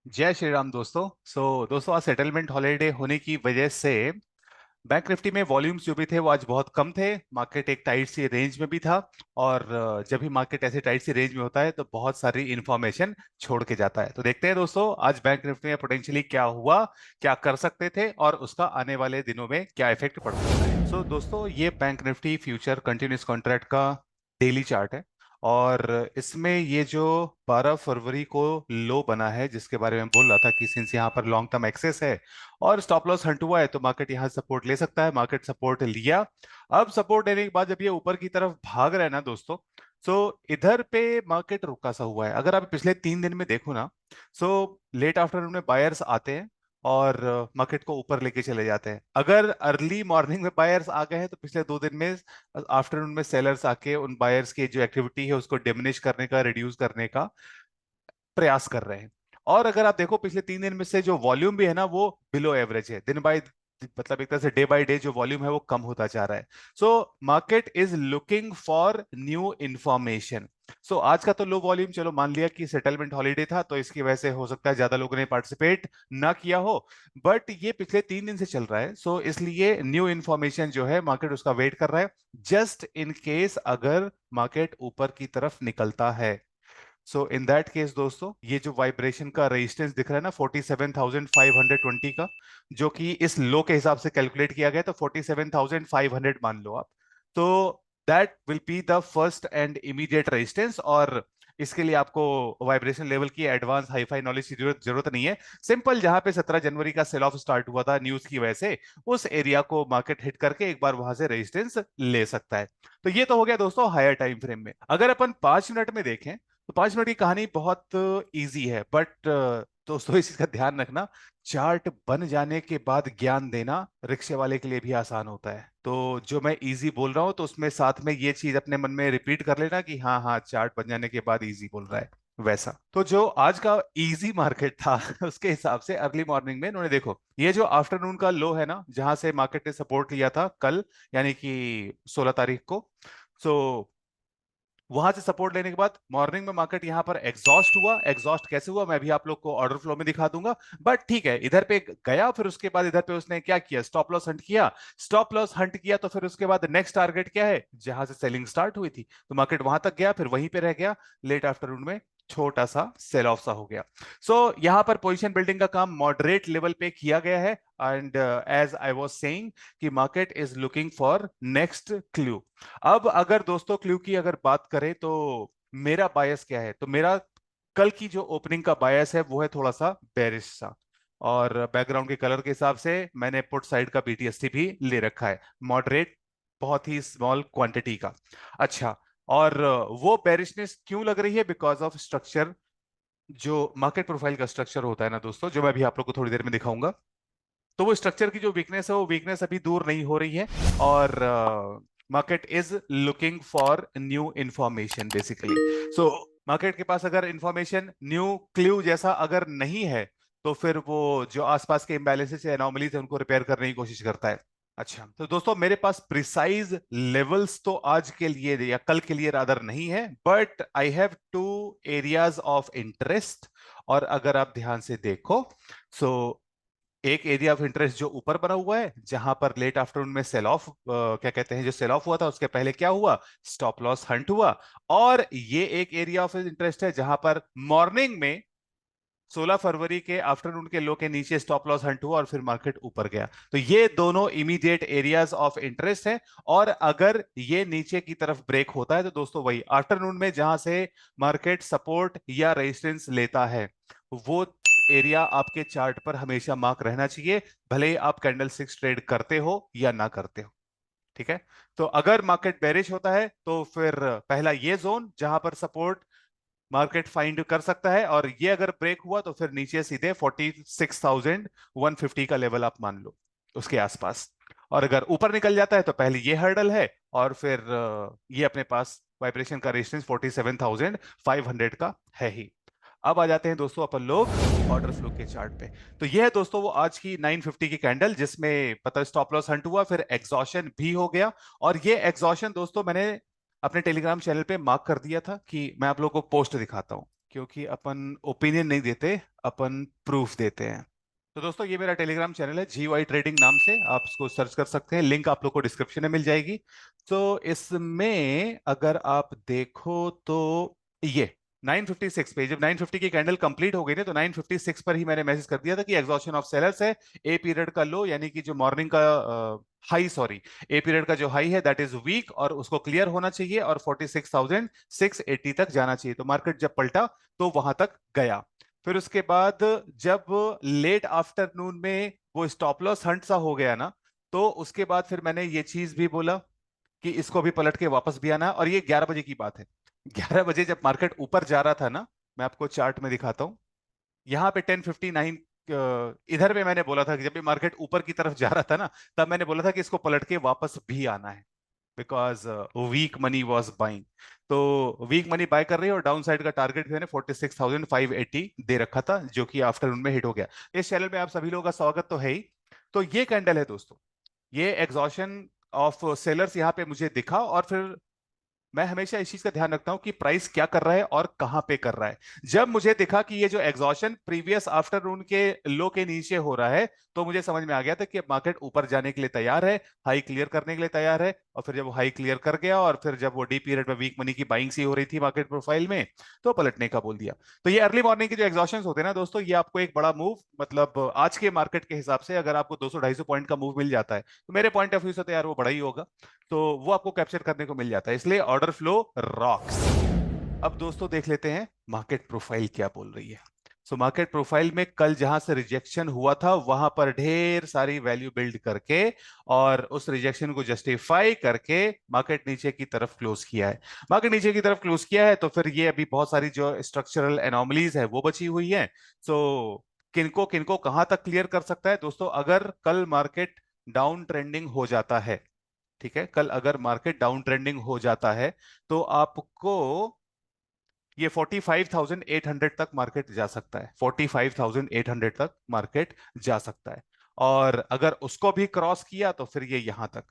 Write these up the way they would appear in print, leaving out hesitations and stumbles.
जय श्री राम दोस्तों। दोस्तों, आज सेटलमेंट हॉलीडे होने की वजह से बैंक निफ्टी में वॉल्यूम्स जो भी थे वो आज बहुत कम थे। मार्केट एक टाइट सी रेंज में भी था। और जब भी मार्केट ऐसे टाइट सी रेंज में होता है तो बहुत सारी इंफॉर्मेशन छोड़ के जाता है। तो देखते हैं दोस्तों, आज बैंक निफ्टी में पोटेंशियली क्या हुआ, क्या कर सकते थे और उसका आने वाले दिनों में क्या इफेक्ट पड़ सकता है। दोस्तों, ये bank Nifty future continuous contract का डेली चार्ट है। और इसमें ये जो 12 फरवरी को लो बना है, जिसके बारे में बोल रहा था कि सिंस यहाँ पर लॉन्ग टर्म एक्सेस है और स्टॉप लॉस हंट हुआ है तो मार्केट यहाँ सपोर्ट ले सकता है। मार्केट सपोर्ट लिया। अब सपोर्ट लेने के बाद जब ये ऊपर की तरफ भाग रहा है ना दोस्तों, इधर पे मार्केट रुका सा हुआ है। अगर आप पिछले 3 दिन में देखो ना, लेट आफ्टरनून में बायर्स आते हैं और मार्केट को ऊपर लेके चले जाते हैं। अगर अर्ली मॉर्निंग में बायर्स आ गए हैं तो पिछले 2 दिन में आफ्टरनून में सेलर्स आके उन बायर्स की जो एक्टिविटी है उसको डिमिनिश करने का, रिड्यूस करने का प्रयास कर रहे हैं। और अगर आप देखो पिछले 3 दिन में से जो वॉल्यूम भी है ना वो बिलो एवरेज है। दिन बाय मतलब एक तरह से डे बाय डे जो वॉल्यूम है वो कम होता जा रहा है। Market is looking for new information. आज का तो लो वॉल्यूम चलो मान लिया कि सेटलमेंट हॉलीडे था तो इसकी वजह से हो सकता है ज्यादा लोगों ने पार्टिसिपेट ना किया हो। बट ये पिछले 3 दिन से चल रहा है, इसलिए न्यू इंफॉर्मेशन जो है मार्केट उसका वेट कर रहा है, जस्ट इन केस अगर मार्केट ऊपर की तरफ निकलता है। इन दैट केस दोस्तों, ये जो वाइब्रेशन का रेजिस्टेंस दिख रहा है ना 47,520 का, जो कि इस लो के हिसाब से कैलकुलेट किया गया, तो 47,500 मान लो आप। तो that will be the first and immediate resistance. और इसके लिए आपको वाइब्रेशन लेवल की एडवांस हाईफाई नॉलेज की जरूरत नहीं है। सिंपल, जहां पे 17 जनवरी का सेल ऑफ स्टार्ट हुआ था न्यूज की वजह से, उस एरिया को मार्केट हिट करके एक बार वहां से रेजिस्टेंस ले सकता है। तो ये तो हो गया दोस्तों हायर टाइम फ्रेम में। अगर अपन 5 मिनट में देखें तो 5 मिनट की कहानी बहुत इजी है। बट दोस्तों, इस चीज का ध्यान रखना, चार्ट बन जाने के बाद ज्ञान देना रिक्शे वाले के लिए भी आसान होता है। तो जो मैं इजी बोल रहा हूँ तो उसमें साथ में ये चीज अपने मन में रिपीट कर लेना कि हाँ हाँ, चार्ट बन जाने के बाद इजी बोल रहा है। वैसा तो जो आज का इजी मार्केट था उसके हिसाब से अर्ली मॉर्निंग में इन्होंने देखो, ये जो आफ्टरनून का लो है ना जहां से मार्केट ने सपोर्ट लिया था कल, यानी कि 16 तारीख को। सो वहां से सपोर्ट लेने के बाद मॉर्निंग में मार्केट यहां पर एग्जॉस्ट हुआ। एग्जॉस्ट कैसे हुआ मैं भी आप लोग को ऑर्डर फ्लो में दिखा दूंगा। बट ठीक है, इधर पे गया, फिर उसके बाद इधर पे उसने क्या किया, स्टॉप लॉस हंट किया। स्टॉप लॉस हंट किया तो फिर उसके बाद नेक्स्ट टारगेट क्या है, जहां से सेलिंग स्टार्ट हुई थी तो मार्केट वहां तक गया, फिर वहीं पे रह गया। लेट आफ्टरनून में छोटा सा सेल ऑफ सा हो गया। यहां पर पोजीशन बिल्डिंग का काम मॉडरेट लेवल पे किया गया है। And as I was saying कि market is looking for next clue. अब अगर दोस्तों क्लू की अगर बात करें तो मेरा बायस क्या है, तो मेरा कल की जो ओपनिंग का बायस है वो है थोड़ा सा बेरिश सा। और बैकग्राउंड के कलर के हिसाब से मैंने पुट साइड का बीटीएसटी भी ले रखा है, मॉडरेट, बहुत ही स्मॉल क्वांटिटी का। अच्छा, और वो बेरिशनेस क्यों लग रही है, बिकॉज ऑफ स्ट्रक्चर। जो मार्केट प्रोफाइल का स्ट्रक्चर होता है ना दोस्तों, जो मैं अभी आप लोग को थोड़ी देर में दिखाऊंगा, तो वो स्ट्रक्चर की जो वीकनेस है वो वीकनेस अभी दूर नहीं हो रही है। और market is looking for new information basically. So market के पास अगर इंफॉर्मेशन न्यू क्ल्यू जैसा अगर नहीं है तो फिर वो जो आसपास के इम्बैलेंसेस या एनॉमलीज है उनको रिपेयर करने की कोशिश करता है। अच्छा, तो दोस्तों मेरे पास प्रिसाइज लेवल्स तो आज के लिए या कल के लिए रादर नहीं है, but I have 2 areas of interest. और अगर आप ध्यान से देखो, सो एक एरिया ऑफ इंटरेस्ट जो ऊपर बना हुआ है, जहां पर लेट आफ्टरनून में सेल ऑफ, क्या कहते हैं, जो सेल ऑफ हुआ था उसके पहले क्या हुआ, स्टॉप लॉस हंट हुआ। और ये एक एरिया ऑफ इंटरेस्ट है जहां पर मॉर्निंग में 16 फरवरी के आफ्टरनून के लो के नीचे स्टॉप लॉस हंट हुआ और फिर मार्केट ऊपर गया। तो ये दोनों इमीडिएट एरियाज ऑफ इंटरेस्ट हैं। और अगर ये नीचे की तरफ ब्रेक होता है तो दोस्तों वही आफ्टरनून में जहां से मार्केट सपोर्ट या रेजिस्टेंस लेता है, वो एरिया आपके चार्ट पर हमेशा मार्क रहना चाहिए, भले ही आप कैंडल सिक्स ट्रेड करते हो या ना करते हो। ठीक है। तो अगर मार्केट बेरिश होता है तो फिर पहला ये जोन जहां पर सपोर्ट मार्केट फाइंड कर सकता है, और ये अगर ब्रेक हुआ तो फिर नीचे सीधे 46,150 का लेवल आप मान लो, उसके आसपास। और अगर ऊपर निकल जाता है तो पहले ये हर्डल है, और फिर ये अपने पास वाइब्रेशन का रेजिस्टेंस 47,500 का है ही। अब आ जाते हैं दोस्तों अपन लोग ऑर्डर फ्लो के चार्ट पे। तो ये है दोस्तों वो आज की 950 की कैंडल, जिसमें पता स्टॉप लॉस हंट हुआ, फिर एग्जॉशन भी हो गया। और ये एग्जॉशन दोस्तों मैंने अपने टेलीग्राम चैनल पे मार्क कर दिया था कि मैं आप लोगों को पोस्ट दिखाता हूं। क्योंकि अपन ओपिनियन नहीं देते, अपन प्रूफ देते हैं। तो दोस्तों ये मेरा टेलीग्राम चैनल है GY ट्रेडिंग नाम से, आप उसको सर्च कर सकते हैं, लिंक आप लोग को डिस्क्रिप्शन में मिल जाएगी। तो इसमें अगर आप देखो तो ये 956 पे जब 950 की कैंडल कंप्लीट हो गई ना, तो 956 पर ही मैंने मैसेज कर दिया था कि एग्जॉशन ऑफ सेलर्स है। ए पीरियड का लो यानी कि जो मॉर्निंग का हाई, सॉरी, ए पीरियड का जो हाई है दैट इज वीक और उसको क्लियर होना चाहिए और 46,680 तक जाना चाहिए। तो मार्केट जब पलटा तो वहां तक गया। फिर उसके बाद जब लेट आफ्टरनून में वो स्टॉप लॉस हंट सा हो गया ना, तो उसके बाद फिर मैंने ये चीज भी बोला कि इसको भी पलट के वापस भी आना है। और ये 11 बजे की बात है। 11 बजे जब मार्केट ऊपर जा रहा था ना, मैं आपको चार्ट में दिखाता हूं, यहाँ पे 10:59 इधर पे मैंने बोला था कि जब भी मार्केट ऊपर की तरफ जा रहा था ना, तब मैंने बोला था कि इसको पलट के वापस भी आना है, because weak money was buying. तो वीक मनी बाय कर रही है और डाउन साइड का टारगेट भी मैंने 46,580 दे रखा था, जो कि आफ्टरनून में हिट हो गया। इस चैनल में आप सभी लोगों का स्वागत तो है ही। तो ये कैंडल है दोस्तों, ये एग्जॉशन ऑफ सेलर्स यहाँ पे मुझे दिखा। और फिर मैं हमेशा इस चीज का ध्यान रखता हूं कि प्राइस क्या कर रहा है और कहां पे कर रहा है। जब मुझे दिखा कि ये जो एग्जॉशन प्रीवियस आफ्टरनून के लो के नीचे हो रहा है, तो मुझे समझ में आ गया था कि अब मार्केट ऊपर जाने के लिए तैयार है, हाई क्लियर करने के लिए तैयार है। और फिर जब वो हाई क्लियर कर गया और फिर जब वो डी पीरियड में वीक मनी की बाइंग सी हो रही थी मार्केट प्रोफाइल में, तो पलटने का बोल दिया। तो ये अर्ली मॉर्निंग के जो एग्जॉशन होते हैं ना दोस्तों, ये आपको एक बड़ा मूव, मतलब आज के मार्केट के हिसाब से अगर आपको 200-250 पॉइंट का मूव मिल जाता है, तो मेरे पॉइंट ऑफ व्यू से तो यार वो बड़ा ही होगा। तो वो आपको कैप्चर करने को मिल जाता है, इसलिए ऑर्डर फ्लो रॉक्स। अब दोस्तों देख लेते हैं मार्केट प्रोफाइल क्या बोल रही है। सो मार्केट प्रोफाइल में कल जहां से रिजेक्शन हुआ था, वहां पर ढेर सारी वैल्यू बिल्ड करके और उस रिजेक्शन को जस्टिफाई करके मार्केट नीचे की तरफ क्लोज किया है। मार्केट नीचे की तरफ क्लोज किया है, तो फिर ये अभी बहुत सारी जो स्ट्रक्चरल एनॉमलीज है वो बची हुई है। सो किनको किनको कहां तक क्लियर कर सकता है दोस्तों, अगर कल मार्केट डाउन ट्रेंडिंग हो जाता है, ठीक है, कल अगर मार्केट डाउन ट्रेंडिंग हो जाता है, तो आपको ये 45,800 तक मार्केट जा सकता है, 45,800 तक मार्केट जा सकता है। और अगर उसको भी क्रॉस किया तो फिर ये यहां तक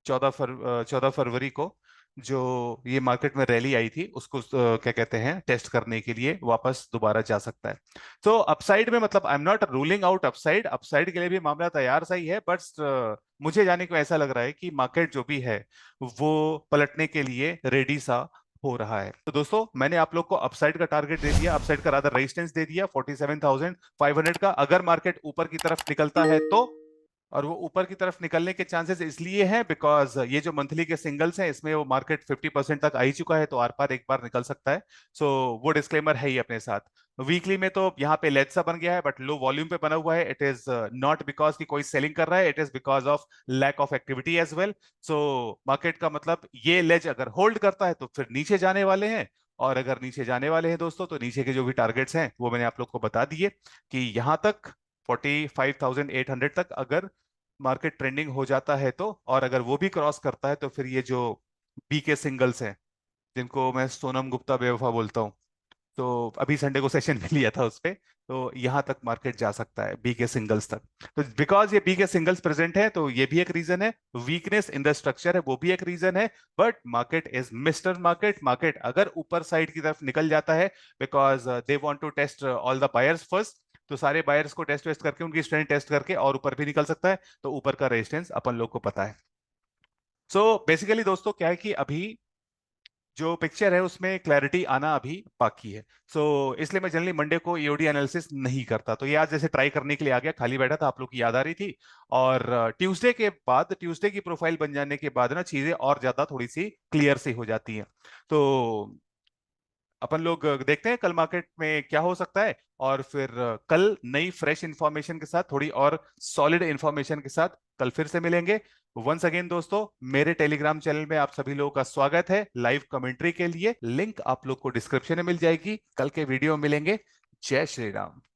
14 फरवरी को जो ये मार्केट में रैली आई थी उसको क्या कहते हैं, टेस्ट करने के लिए वापस दोबारा जा सकता है। तो अपसाइड में, मतलब I am not ruling out upside, upside के लिए भी मामला तैयार सही है, बट मुझे जाने को ऐसा लग रहा है कि मार्केट जो भी है वो पलटने के लिए रेडी सा हो रहा है। तो दोस्तों मैंने आप लोग को अपसाइड का टारगेट दे दिया, अपसाइड का रादर रेजिस्टेंस दे दिया 47,500 का। अगर मार्केट ऊपर की तरफ निकलता है तो, और वो ऊपर की तरफ निकलने के चांसेस इसलिए हैं बिकॉज ये जो मंथली के सिंगल्स हैं इसमें वो मार्केट 50% तक आ ही चुका है, तो आर पार एक बार निकल सकता है। सो वो डिस्क्लेमर है ही अपने साथ। वीकली में तो यहाँ पे लेट सा बन गया है, बट लो वॉल्यूम पे बना हुआ है। इट इज नॉट बिकॉज कि कोई सेलिंग कर रहा है, it is because of lack of activity as well. So market का मतलब ये लेज अगर होल्ड करता है तो फिर नीचे जाने वाले हैं। और अगर नीचे जाने वाले हैं दोस्तों, तो नीचे के जो भी टारगेट्स हैं वो मैंने आप लोग को बता दिए कि यहां तक 45,800 तक अगर मार्केट ट्रेंडिंग हो जाता है तो, और अगर वो भी क्रॉस करता है तो फिर ये जो बी के सिंगल्स हैं, जिनको मैं सोनम गुप्ता बेवफा बोलता हूँ, तो अभी संडे को सेशन भी लिया था उस पे, तो यहां तक मार्केट जा सकता है बी के सिंगल्स तक। तो बिकॉज ये बी के सिंगल्स प्रेजेंट है, तो ये भी एक रीजन है, वीकनेस इन द स्ट्रक्चर है वो भी एक रीजन है। But market is mister market, market अगर ऊपर साइड की तरफ निकल जाता है, because they want to test all the buyers first, तो सारे बायर्स को टेस्ट वेस्ट करके उनकी स्ट्रेंथ टेस्ट करके और ऊपर भी निकल सकता है। तो ऊपर का रेजिस्टेंस अपन लोग को पता है। सो बेसिकली दोस्तों क्या है कि अभी जो पिक्चर है उसमें क्लैरिटी आना अभी बाकी है। सो इसलिए मैं जनरली मंडे को ईओडी एनालिसिस नहीं करता। तो ये आज जैसे ट्राई करने के लिए आ गया, खाली बैठा था, आप लोग की याद आ रही थी। और ट्यूसडे के बाद, ट्यूसडे की प्रोफाइल बन जाने के बाद ना चीजें और ज्यादा थोड़ी सी क्लियर सी हो जाती हैं। तो अपन लोग देखते हैं कल मार्केट में क्या हो सकता है, और फिर कल नई फ्रेश इंफॉर्मेशन के साथ, थोड़ी और सॉलिड इंफॉर्मेशन के साथ कल फिर से मिलेंगे। वंस अगेन दोस्तों, मेरे टेलीग्राम चैनल में आप सभी लोगों का स्वागत है लाइव कमेंट्री के लिए। लिंक आप लोग को डिस्क्रिप्शन में मिल जाएगी। कल के वीडियो में मिलेंगे। जय श्री राम।